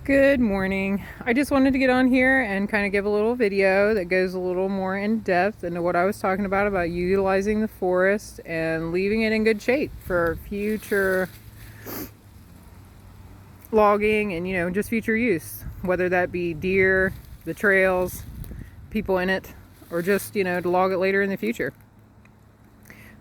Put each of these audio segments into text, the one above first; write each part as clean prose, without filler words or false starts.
Good morning. I just wanted to get on here and kind of give a little video that goes a little more in depth into what I was talking about utilizing the forest and leaving it in good shape for future logging and just future use, whether that be deer, the trails, people in it, or just to log it later in the future.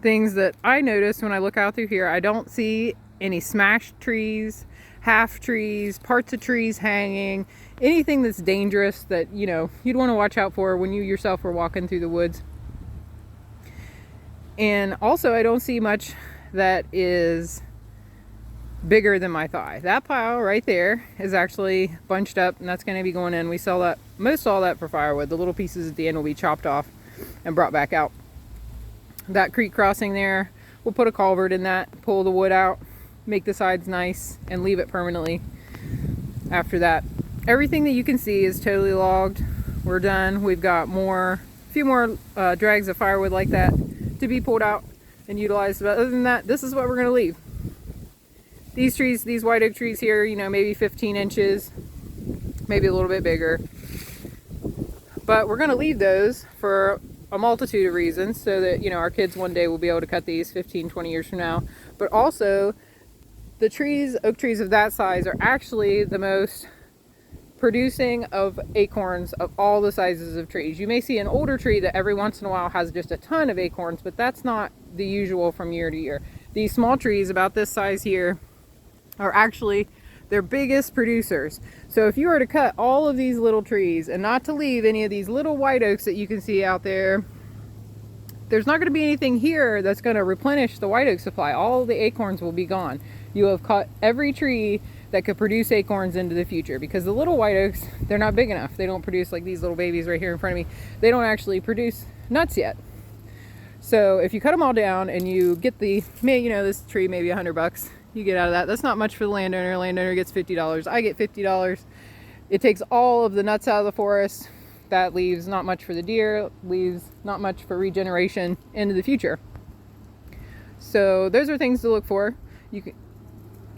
Things that I notice when I look out through here, I don't see any smashed trees, half trees, parts of trees hanging, anything that's dangerous that you'd want to watch out for when you yourself are walking through the woods. And also I don't see much that is bigger than my thigh. That pile right there is actually bunched up, and that's going to be going in. We sell that, most all that, for firewood. The little pieces at the end will be chopped off and brought back out. That creek crossing there, we'll put a culvert in that, pull the wood out, make the sides nice, and leave it permanently after that. Everything that you can see is totally logged. We're done. We've got a few more drags of firewood like that to be pulled out and utilized. But other than that, this is what we're going to leave. These trees, these white oak trees here, maybe 15 inches, maybe a little bit bigger. But we're going to leave those for a multitude of reasons, so that our kids one day will be able to cut these 15, 20 years from now. But also, the trees, oak trees of that size, are actually the most producing of acorns of all the sizes of trees. You may see an older tree that every once in a while has just a ton of acorns, but that's not the usual from year to year. These small trees about this size here are actually their biggest producers. So if you were to cut all of these little trees and not to leave any of these little white oaks that you can see out there, there's not going to be anything here that's going to replenish the white oak supply. All the acorns will be gone. You have cut every tree that could produce acorns into the future, because the little white oaks, they're not big enough. They don't produce, like these little babies right here in front of me, they don't actually produce nuts yet. So if you cut them all down and you get this tree maybe $100 you get out of that. That's not much for the landowner. Landowner gets $50. I get $50. It takes all of the nuts out of the forest. That leaves not much for the deer, leaves not much for regeneration into the future. So those are things to look for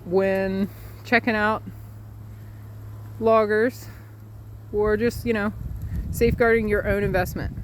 when checking out loggers, or just safeguarding your own investment.